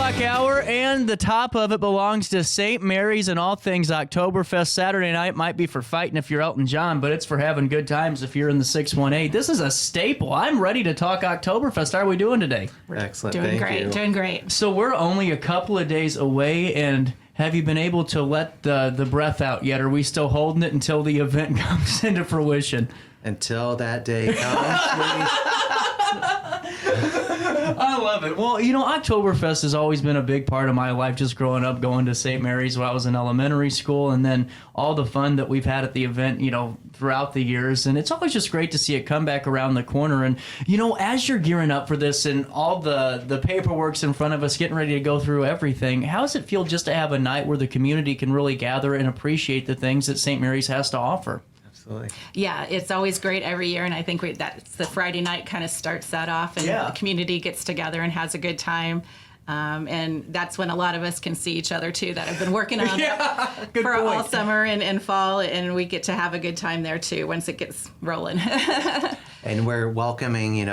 o'clock hour, and the top of it belongs to St. Mary's and all things Oktoberfest. Saturday night might be for fighting if you're Elton John, but it's for having good times if you're in the 618. This is a staple. I'm ready to talk Oktoberfest. How are we doing today? Excellent. Doing Thank great. you. Doing great. So we're only a couple of days away, and have you been able to let the breath out yet? Are we still holding it until the event comes into fruition? Until that day comes, I love it. Well, you know, Oktoberfest has always been a big part of my life, just growing up, going to St. Mary's when I was in elementary school, and then all the fun that we've had at the event, you know, throughout the years. And it's always just great to see it come back around the corner. And, you know, as you're gearing up for this and all the paperwork's in front of us, getting ready to go through everything, how does it feel just to have a night where the community can really gather and appreciate the things that St. Mary's has to offer? absolutely. Yeah, it's always great every year, and I think that's the Friday night kind of starts that off, and Yeah. the community gets together and has a good time. And that's when a lot of us can see each other too, that have been working on Good for point. all summer and fall, and we get to have a good time there too once it gets rolling. And we're welcoming,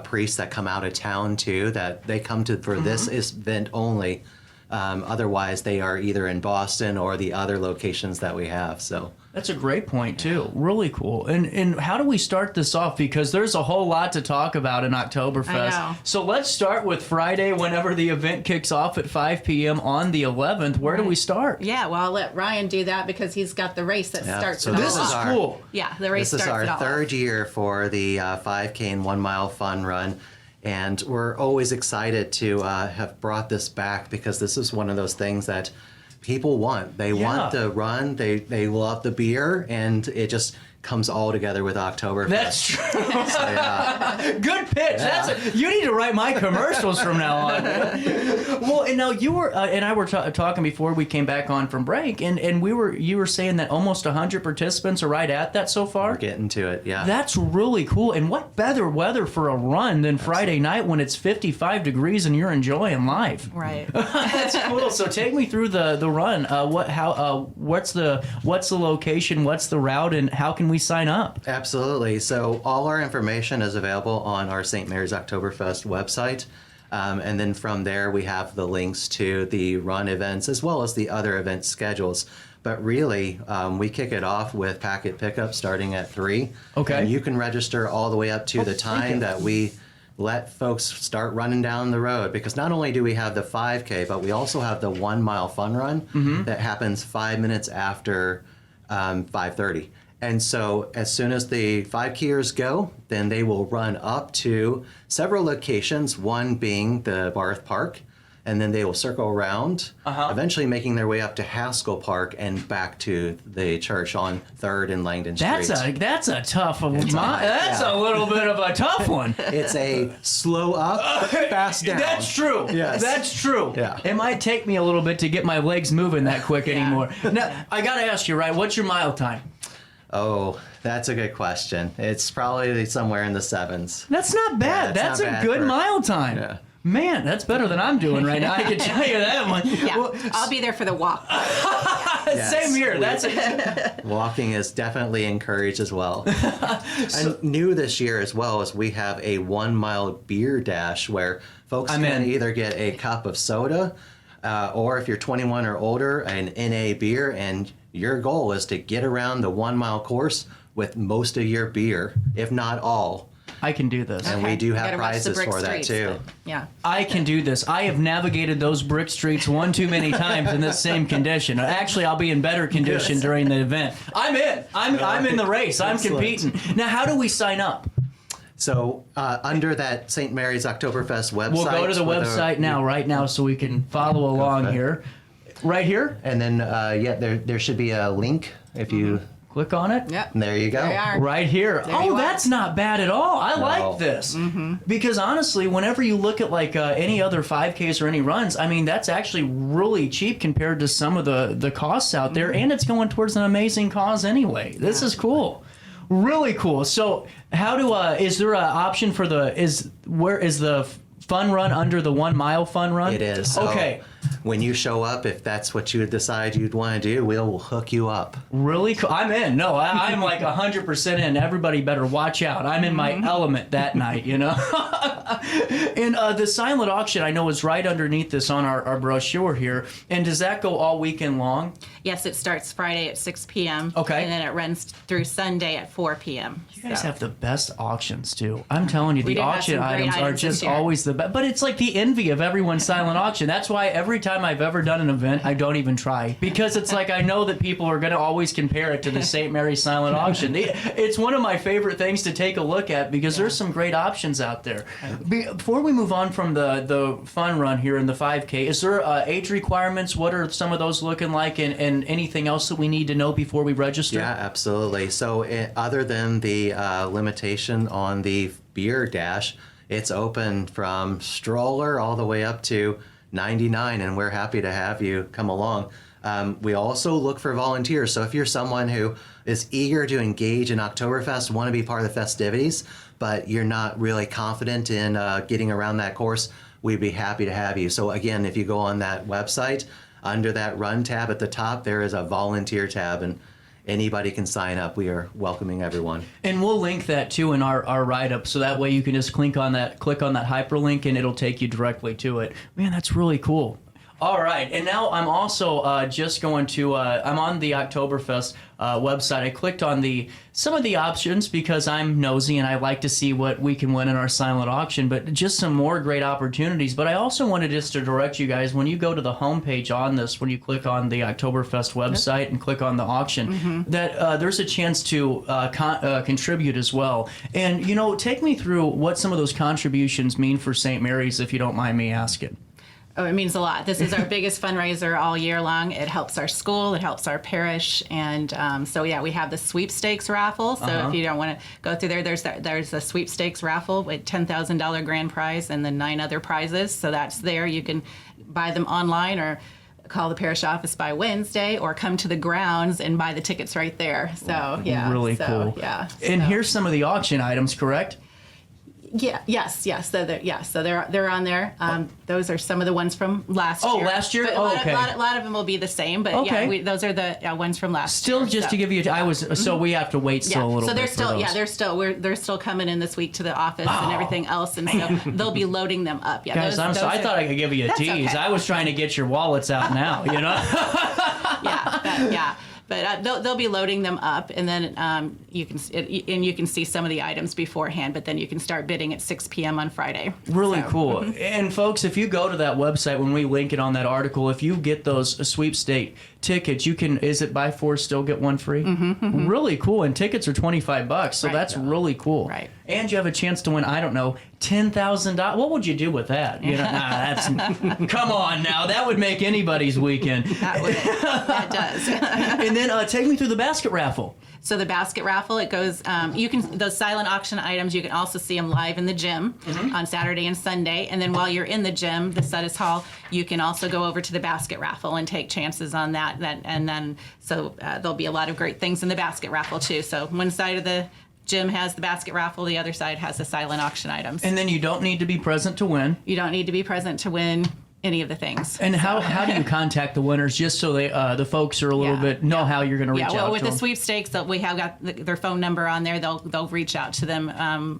priests that come out of town too, that they come to for this event only. Otherwise, they are either in Boston or the other locations that we have. So That's a great point, too. Really cool. And how do we start this off? Because there's a whole lot to talk about in Oktoberfest. I know. So let's start with Friday, whenever the event kicks off at 5 p.m. on the 11th. Where do we start? Yeah, well, I'll let Ryan do that because he's got the race that starts so it all This is off. cool. Yeah, the race this is starts our it all third off. year for the 5K and 1 mile fun run. And we're always excited to have brought this back because this is one of those things that people want. They want the run, they love the beer, and it just comes all together with Oktoberfest. That's true. So, yeah. Good pitch. You need to write my commercials from now on. Well, and now you were and I were talking before we came back on from break, and you were saying that almost 100 participants are right at that so far. We're getting to it, yeah. That's really cool. And what better weather for a run than Friday night when it's 55 degrees and you're enjoying life? Right. That's cool. So take me through the run. What's the location? What's the route? And how can we sign up? Absolutely. So all our information is available on our St. Mary's Oktoberfest website. And then from there, we have the links to the run events as well as the other event schedules. But really, we kick it off with packet pickup starting at 3. Okay. And you can register all the way up to the time that we let folks start running down the road, because not only do we have the 5K, but we also have the 1 mile fun run that happens 5 minutes after 5:30. And so as soon as the 5Kers go, then they will run up to several locations, one being the Barth Park, and then they will circle around, eventually making their way up to Haskell Park and back to the church on 3rd and Langdon Street. That's a tough one. That's a little bit of a tough one. It's a slow up, fast down. That's true. Yes. That's true. Yeah. It might take me a little bit to get my legs moving that quick anymore. Now, I got to ask you, right, what's your mile time? Oh, that's a good question. It's probably somewhere in the 7s. That's not bad. Yeah, That's it's a not bad good for- mile time. Yeah. Man, that's better than I'm doing right now. I can tell you that one. Yeah, Well, I'll be there for the walk. Same here. That's Walking is definitely encouraged as well. And new this year as well is we have a 1 mile beer dash where folks can either get a cup of soda or if you're 21 or older, an NA beer, and your goal is to get around the 1 mile course with most of your beer, if not all. I can do this. And we do You have gotta watch the prizes brick for that streets, too. but, yeah. I can do this. I have navigated those brick streets one too many times in this same condition. Actually, I'll be in better condition during the event. I'm in. I'm in the race. I'm Excellent. competing. Now, how do we sign up? So under that St. Mary's Oktoberfest website. We'll go to the website right now, so we can follow along here. Right here? And then, there should be a link if you Click on it. Yep. There you go. There you are. Right here. There you are. That's not bad at all. I No. like this. Because honestly, whenever you look at like any other 5Ks or any runs, I mean, that's actually really cheap compared to some of the costs out there. And it's going towards an amazing cause anyway. This is cool. Really cool. So how do, is there an option for where is the fun run under the 1 mile fun run? It is. So Okay. when you show up, if that's what you decide you'd want to do, we'll hook you up. Really cool. I'm in. No, I'm like 100% in. Everybody better watch out. I'm in my element that night, you know. And the silent auction, I know, is right underneath this on our brochure here. And does that go all weekend long? Yes, it starts Friday at 6 p.m. Okay. And then it runs through Sunday at 4 p.m. You guys have the best auctions, too. I'm telling you, We the do have auction some great items are items this just year. always the best. But it's like the envy of everyone's silent auction. That's why every time I've ever done an event, I don't even try. Because it's like I know that people are going to always compare it to the St. Mary's silent auction. It's one of my favorite things to take a look at because there's some great options out there. Before we move on from the fun run here in the 5K, is there age requirements? What are some of those looking like, and anything else that we need to know before we register? Yeah, absolutely. So other than the limitation on the beer dash, it's open from stroller all the way up to 99, and we're happy to have you come along. We also look for volunteers. So if you're someone who is eager to engage in Oktoberfest, want to be part of the festivities, but you're not really confident in getting around that course, we'd be happy to have you. So again, if you go on that website, under that Run tab at the top, there is a volunteer tab, and anybody can sign up. We are welcoming everyone. And we'll link that too in our write-up, so that way you can just click on that hyperlink and it'll take you directly to it. Man, that's really cool. All right, and now I'm also just going to, I'm on the Oktoberfest website. I clicked on some of the options because I'm nosy and I like to see what we can win in our silent auction, but just some more great opportunities. But I also wanted just to direct you guys, when you go to the homepage on this, when you click on the Oktoberfest website and click on the auction, that there's a chance to contribute as well. And, you know, take me through what some of those contributions mean for St. Mary's, if you don't mind me asking. Oh, it means a lot. This is our biggest fundraiser all year long. It helps our school, it helps our parish, and so yeah, we have the sweepstakes raffle. So if you don't want to go through there, there's a sweepstakes raffle with $10,000 grand prize and then 9 other prizes. So that's there. You can buy them online or call the parish office by Wednesday, or come to the grounds and buy the tickets right there. So yeah, Really cool. Yeah. And so. here's some of the auction items, correct? Yeah. Yes. So they're on there. Those are some of the ones from last year. Oh, last year? But Okay. A lot of them will be the same, but Okay. yeah, those are the ones from last Still, year. just so. to give you, so we have to wait still a little So they're bit. still, for those. they're still coming in this week to the office and everything else, and so they'll be loading them up. Yeah, Guys, I thought I could give you a That's tease. okay. I was trying to get your wallets out now, you know? But they'll be loading them up, and then you can see some of the items beforehand. But then you can start bidding at 6 p.m. on Friday. Really So, cool. And folks, if you go to that website, when we link it on that article, if you get those sweepstake tickets, you can, is it buy 4 still get 1 free? Really cool. And tickets are $25, so Right. that's really cool. Right. And you have a chance to win, I don't know, $10,000. What would you do with that? You know, that's come on now, that would make anybody's weekend. that does. And then take me through the basket raffle. So the basket raffle, it goes, those silent auction items, you can also see them live in the gym on Saturday and Sunday. And then while you're in the gym, the Suddes Hall, you can also go over to the basket raffle and take chances on that. And then, there'll be a lot of great things in the basket raffle too. So one side of the gym has the basket raffle, the other side has the silent auction items. And then you don't need to be present to win. You don't need to be present to win any of the things. And how do you contact the winners, just so they the folks are a little bit know how you're going to reach out well, with to the them? sweepstakes, we have got their phone number on there. They'll reach out to them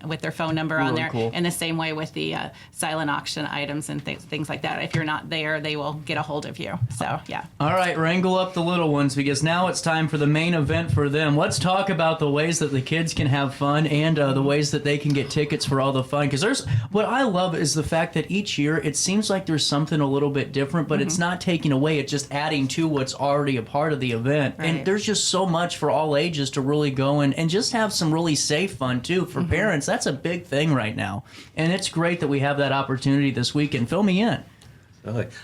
with their phone number on Really there. cool. In the same way with the silent auction items and things like that. If you're not there, they will get a hold of you. So yeah. All right, wrangle up the little ones, because now it's time for the main event for them. Let's talk about the ways that the kids can have fun and the ways that they can get tickets for all the fun. Because what I love is the fact that each year it seems like there's something a little bit different, but it's not taking away, it's just adding to what's already a part of the event. Right. And there's just so much for all ages to really go and just have some really safe fun too. For parents, that's a big thing right now. And it's great that we have that opportunity this weekend. Fill me in.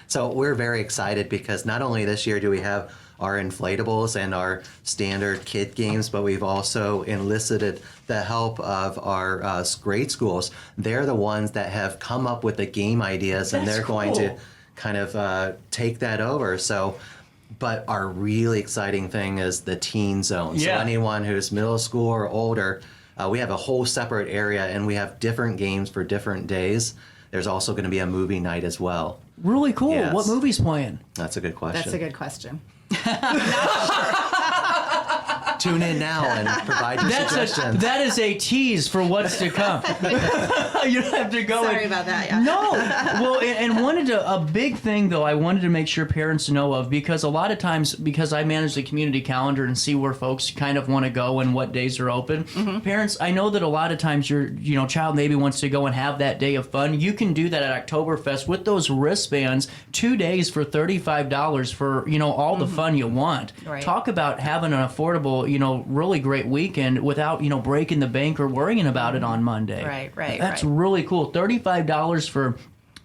So we're very excited because not only this year do we have our inflatables and our standard kid games, but we've also enlisted the help of our grade schools. They're the ones that have come up with the game ideas, and That's they're going to cool. kind of take that over. So, but our really exciting thing is the teen zone. Yeah. So anyone who's middle school or older, we have a whole separate area, and we have different games for different days. there's also going to be a movie night as well. Really cool. Yes. What movie's playing? That's a good question. That's a good question. Tune in now and provide your suggestions. That is a tease for what's to come. You don't have to go. Sorry about that. Yeah. No. Well, and a big thing though, I wanted to make sure parents know of, because a lot of times, because I manage the community calendar and see where folks kind of want to go and what days are open. Mm-hmm. Parents, I know that a lot of times your child maybe wants to go and have that day of fun. You can do that at Oktoberfest with those wristbands, 2 days for $35 for all the fun you want. Right. Talk about having an affordable, really great weekend without, breaking the bank or worrying about it on Monday. Right. That's really cool. $35 for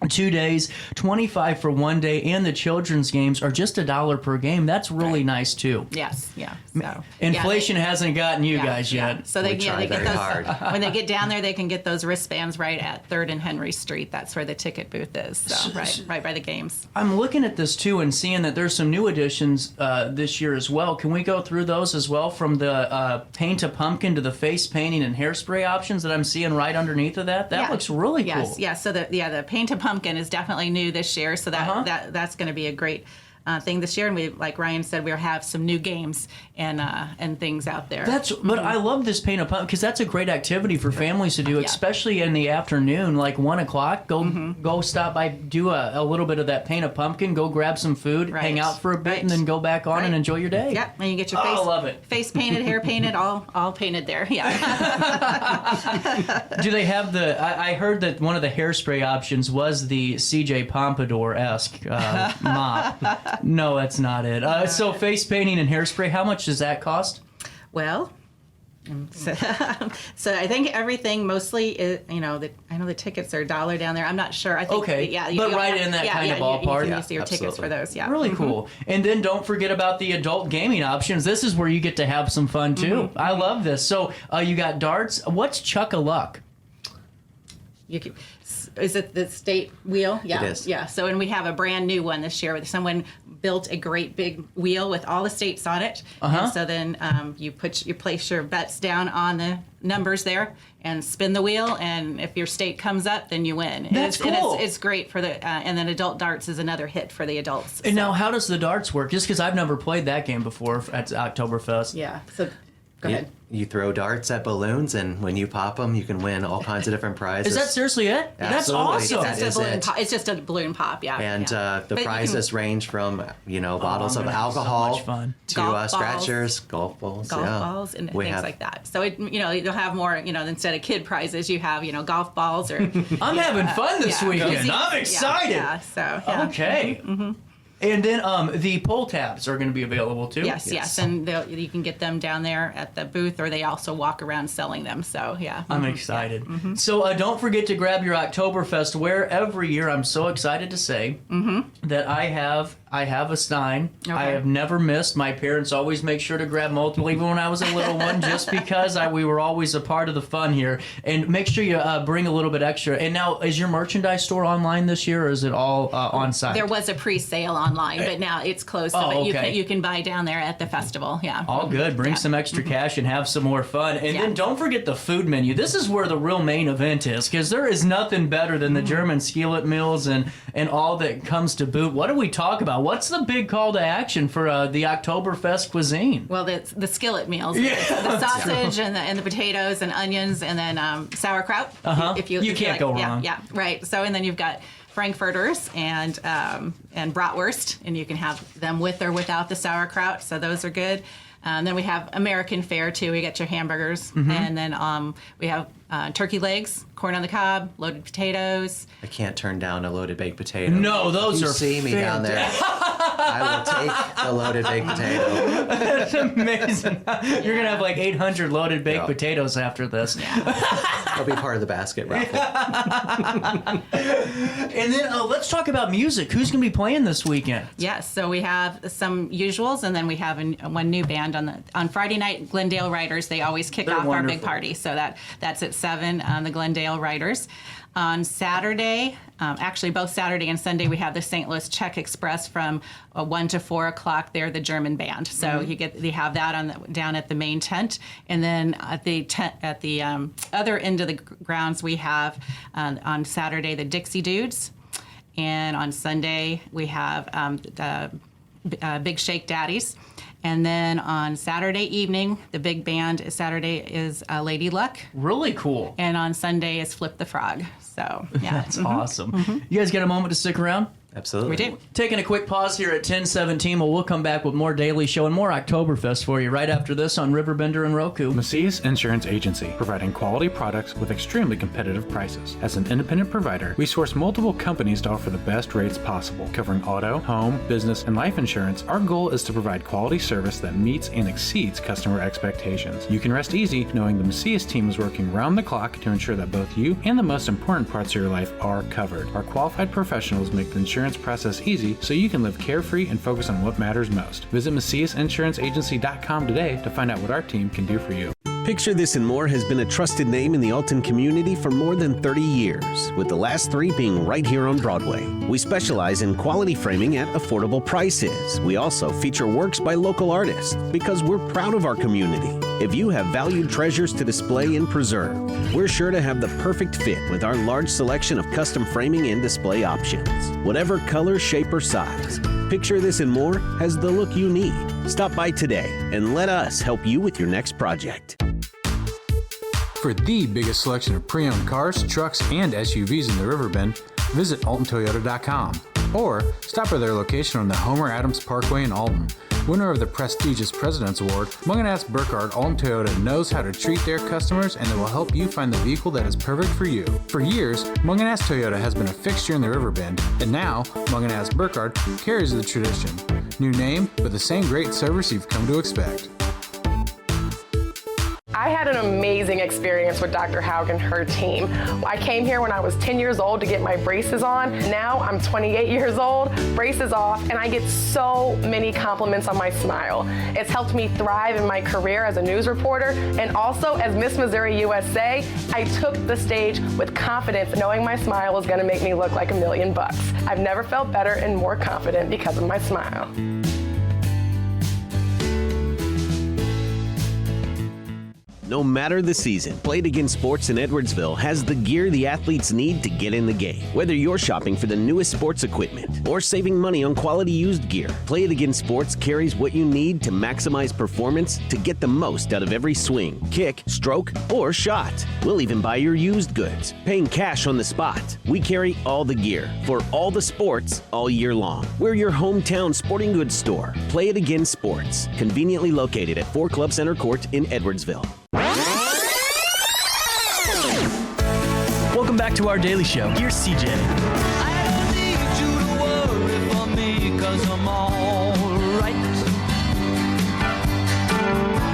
2 days, $25 for 1 day, and the children's games are just $1 per game. That's really nice too. Yes, yeah. So Inflation hasn't gotten you guys yet. So We they try get very those hard. when they get down there. They can get those wristbands right at 3rd and Henry Street. That's where the ticket booth is. So right by the games. I'm looking at this too and seeing that there's some new additions this year as well. Can we go through those as well, from the paint a pumpkin to the face painting and hairspray options that I'm seeing right underneath of that? That looks really cool. Yes. So the paint a pumpkin is definitely new this year. So that's going to be a great thing this year. And we, like Ryan said, we'll have some new games and things out there. But I love this paint a pumpkin, because that's a great activity for families to do, especially in the afternoon, like 1 o'clock. Go stop by, do a little bit of that paint a pumpkin, go grab some food, hang out for a bit, and then go back on and enjoy your day. Yeah, and you get your face. I love it. Face painted, hair painted, all painted there. Yeah. Do they have I heard that one of the hairspray options was the CJ Pompadour-esque mop. No, that's not it. So face painting and hairspray, how much does that cost? Well, so I think everything mostly is, I know the tickets are $1 down there. I'm not sure. I think, Okay, but right in that kind of ballpark. You see your tickets for those. Yeah. Really cool. And then don't forget about the adult gaming options. This is where you get to have some fun too. I love this. So you got darts. What's Chuck-a-Luck? Is it the state wheel? Yeah. It is. Yeah. So, and we have a brand new one this year. Someone built a great big wheel with all the states on it. And so then you place your bets down on the numbers there and spin the wheel. And if your state comes up, then you win. That's cool. And it's great for the, and then adult darts is another hit for the adults. And now, how does the darts work? Just because I've never played that game before at Oktoberfest. Yeah. So go ahead. You throw darts at balloons, and when you pop them, you can win all kinds of different prizes. Is that seriously it? That's Absolutely. awesome. That is it. It's just a balloon pop, yeah. And yeah. the prizes range from bottles I'm of gonna have so alcohol much fun. to Golf balls. scratchers, golf balls, And we things have, like that. So you'll have more, instead of kid prizes, you have golf balls or. I'm having fun this weekend. Easy. I'm excited. Yeah. So. Yeah. Okay. And then the pull tabs are going to be available too. Yes, and you can get them down there at the booth, or they also walk around selling them. So yeah, I'm excited. So don't forget to grab your Oktoberfest wear every year. I'm so excited to say that I have a sign. Okay. I have never missed. My parents always make sure to grab multiple, even when I was a little one, just because we were always a part of the fun here. And make sure you bring a little bit extra. And now, is your merchandise store online this year, or is it all on site? There was a pre-sale online, but now it's closed. Oh, but okay. you can buy down there at the festival. Yeah. All good. Bring some extra cash and have some more fun. And then don't forget the food menu. This is where the real main event is, because there is nothing better than the German skillet meals and all that comes to boot. What do we talk about? What's the big call to action for the Oktoberfest cuisine? Well, the skillet meals, Yeah, the sausage and the potatoes and onions, and then sauerkraut. If you can't go wrong. Yeah, right. So, and then you've got frankfurters and bratwurst, and you can have them with or without the sauerkraut. So those are good. Then we have American fare too. We get your hamburgers, and then we have turkey legs, corn on the cob, loaded potatoes. I can't turn down a loaded baked potato. No, those you are see me down there. I will take the loaded baked potato. That's amazing. You're going to have like 800 loaded baked Yeah. potatoes after this. It'll be part of the basket raffle. And then let's talk about music. Who's going to be playing this weekend? Yes, so we have some usuals, and then we have one new band on Friday night. Glendale Riders, they always kick They're off our big wonderful. party, so that's at 7 on the Glendale Riders. On Saturday, actually both Saturday and Sunday, we have the St. Louis Czech Express from 1 to 4 o'clock. They're the German band, so they have that down at the main tent, and then at the other end of the grounds we have on Saturday the Dixie Dudes, and on Sunday we have the Big Shake Daddies. And then on Saturday evening, the big band is Lady Luck. Really cool. And on Sunday is Flip the Frog. So, yeah. That's awesome. You guys get a moment to stick around? Absolutely. We do. Taking a quick pause here at 10:17. Well, we'll come back with more Daily Show and more Oktoberfest for you right after this on RiverBender and Roku. Macias Insurance Agency, providing quality products with extremely competitive prices. As an independent provider, we source multiple companies to offer the best rates possible. Covering auto, home, business, and life insurance, our goal is to provide quality service that meets and exceeds customer expectations. You can rest easy knowing the Macias team is working round the clock to ensure that both you and the most important parts of your life are covered. Our qualified professionals make the insurance process easy so you can live carefree and focus on what matters most. Visit MaciasInsuranceAgency.com today to find out what our team can do for you. Picture This and More has been a trusted name in the Alton community for more than 30 years, with the last 3 being right here on Broadway. We specialize in quality framing at affordable prices. We also feature works by local artists because we're proud of our community. If you have valued treasures to display and preserve, we're sure to have the perfect fit with our large selection of custom framing and display options. Whatever color, shape, or size, Picture This and More has the look you need. Stop by today and let us help you with your next project. For the biggest selection of pre-owned cars, trucks, and SUVs in the Riverbend, visit AltonToyota.com or stop by their location on the Homer Adams Parkway in Alton. Winner of the prestigious President's Award, Munganast Burkhardt Alton Toyota knows how to treat their customers, and they will help you find the vehicle that is perfect for you. For years, Munganast Toyota has been a fixture in the Riverbend, and now Munganast Burkhardt carries the tradition. New name, but the same great service you've come to expect. I had an amazing experience with Dr. Haug and her team. I came here when I was 10 years old to get my braces on. Now I'm 28 years old, braces off, and I get so many compliments on my smile. It's helped me thrive in my career as a news reporter, and also as Miss Missouri USA, I took the stage with confidence, knowing my smile was gonna make me look like $1,000,000. I've never felt better and more confident because of my smile. No matter the season, Play It Again Sports in Edwardsville has the gear the athletes need to get in the game. Whether you're shopping for the newest sports equipment or saving money on quality used gear, Play It Again Sports carries what you need to maximize performance to get the most out of every swing, kick, stroke, or shot. We'll even buy your used goods, paying cash on the spot. We carry all the gear for all the sports all year long. We're your hometown sporting goods store. Play It Again Sports, conveniently located at 4 Club Center Court in Edwardsville. Welcome back to our Daily Show. Here's CJ. I don't need you to worry for me, 'cause I'm all right.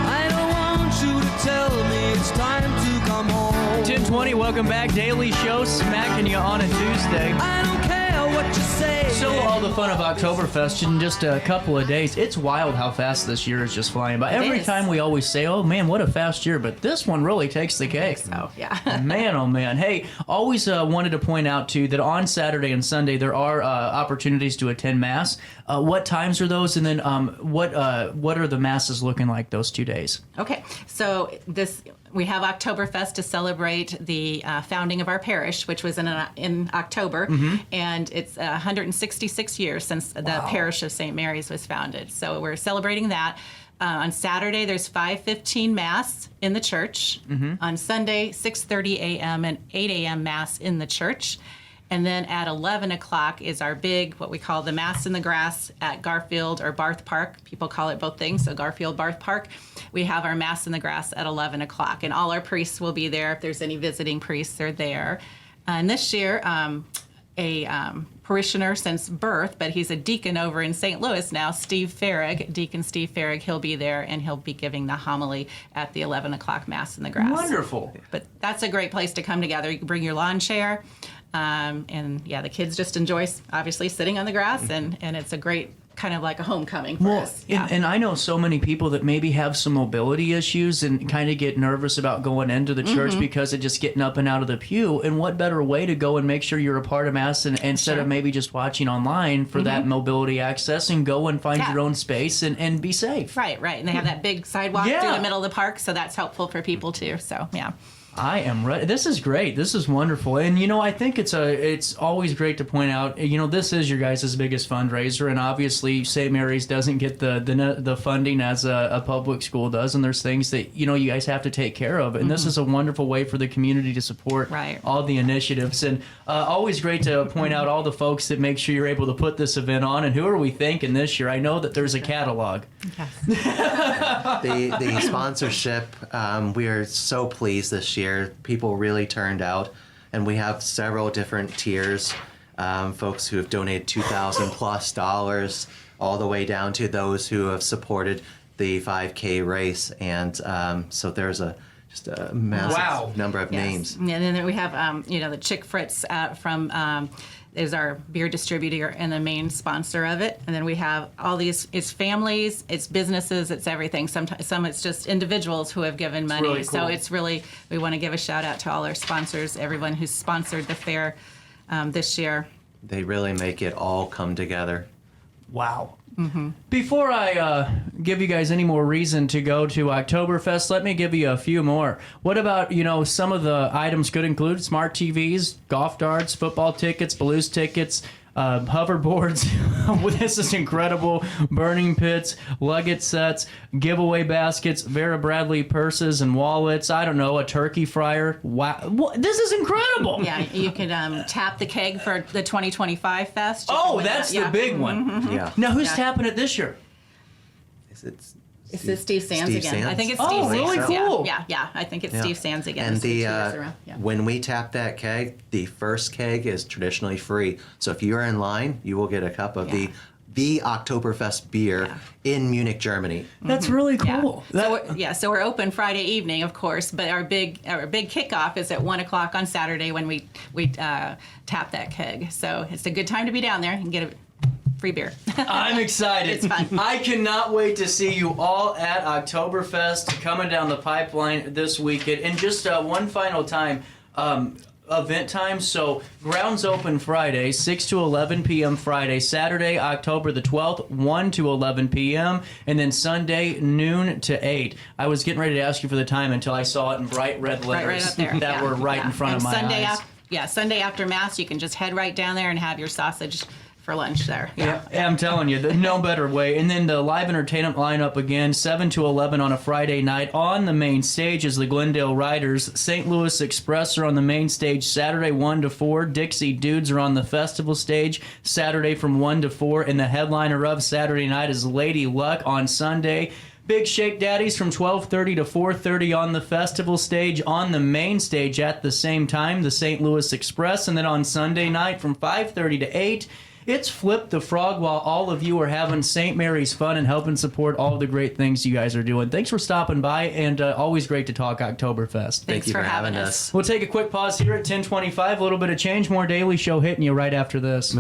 I don't want you to tell me it's time to come home. 10:20, welcome back. Daily Show, smacking you on a Tuesday. I don't care what you say. Still all the fun of Oktoberfest in just a couple of days. It's wild how fast this year is just flying by. Every time we always say, oh man, what a fast year, but this one really takes the cake. So, yeah. Man, oh man. Hey, always wanted to point out too that on Saturday and Sunday there are opportunities to attend Mass. What times are those? And then what are the Masses looking like those 2 days? Okay, so we have Oktoberfest to celebrate the founding of our parish, which was in October, and it's 166 years since the parish of St. Mary's was founded. So we're celebrating that. On Saturday, there's 5:15 Mass in the church. On Sunday, 6:30 a.m. and 8 a.m. Mass in the church. And then at 11 o'clock is our big, what we call the Mass in the Grass at Garfield or Barth Park. People call it both things, so Garfield, Barth Park. We have our Mass in the Grass at 11 o'clock, and all our priests will be there. If there's any visiting priests, they're there. And this year, a parishioner since birth, but he's a deacon over in St. Louis now, Deacon Steve Farrig, he'll be there, and he'll be giving the homily at the 11 o'clock Mass in the Grass. Wonderful. But that's a great place to come together. You can bring your lawn chair. And yeah, the kids just enjoy obviously sitting on the grass, and it's a great kind of like a homecoming for us. Yeah. And I know so many people that maybe have some mobility issues and kind of get nervous about going into the church because of just getting up and out of the pew. And what better way to go and make sure you're a part of Mass and instead of maybe just watching online for that mobility access, and go and find your own space and be safe. Right. And they have that big sidewalk through the middle of the park, so that's helpful for people too. So, yeah. I am ready. This is great. This is wonderful. And, I think it's always great to point out, this is your guys' biggest fundraiser. And obviously, St. Mary's doesn't get the funding as a public school does. And there's things that, you guys have to take care of. And this is a wonderful way for the community to support all the initiatives. And always great to point out all the folks that make sure you're able to put this event on. And who are we thanking this year? I know that there's a catalog. The sponsorship, we are so pleased this year. People really turned out, and we have several different tiers. Folks who have donated $2,000+ all the way down to those who have supported the 5K race, and so there's just a massive number of names. And then we have the Chick Fritz from is our beer distributor and the main sponsor of it. And then we have all these, it's families, it's businesses, it's everything. Some it's just individuals who have given money. Really cool. So it's really, we want to give a shout out to all our sponsors, everyone who's sponsored the fair this year. They really make it all come together. Wow. Before I give you guys any more reason to go to Oktoberfest, let me give you a few more. What about, some of the items could include smart TVs, golf darts, football tickets, blues tickets, hoverboards. This is incredible. Burning pits, luggage sets, giveaway baskets, Vera Bradley purses and wallets. I don't know, a turkey fryer. Wow. This is incredible. Yeah, you can tap the keg for the 2025 Fest. That's the big one. Yeah. Now, who's tapping it this year? Is this Steve Sands again? Sands? I think it's Steve Sands. Really cool. Yeah. I think it's Steve Sands again. And It's 2 years around. when we tap that keg, the first keg is traditionally free. So if you're in line, you will get a cup of the Oktoberfest beer in Munich, Germany. That's really cool. So we're open Friday evening, of course, but our big kickoff is at 1:00 on Saturday when we tap that keg. So it's a good time to be down there and get a free beer. I'm excited. It's fun. I cannot wait to see you all at Oktoberfest coming down the pipeline this weekend. And just one final time, event time. So grounds open Friday, 6 to 11 p.m. Friday. Saturday, October the 12th, 1 to 11 p.m. And then Sunday, noon to 8. I was getting ready to ask you for the time until I saw it in bright red letters right up there. that were right in front of my eyes. Sunday after Mass, you can just head right down there and have your sausage for lunch there. Yeah, I'm telling you, no better way. And then the live entertainment lineup again, 7 to 11 on a Friday night. On the main stage is the Glendale Riders. St. Louis Express are on the main stage Saturday 1 to 4. Dixie Dudes are on the festival stage Saturday from 1 to 4. And the headliner of Saturday night is Lady Luck on Sunday. Big Shake Daddies from 12:30 to 4:30 on the festival stage. On the main stage at the same time, the St. Louis Express. And then on Sunday night from 5:30 to 8, it's Flip the Frog while all of you are having St. Mary's fun and helping support all the great things you guys are doing. Thanks for stopping by, and always great to talk Oktoberfest. Thank you for having us. We'll take a quick pause here at 10:25. A little bit of change, more Daily Show hitting you right after this.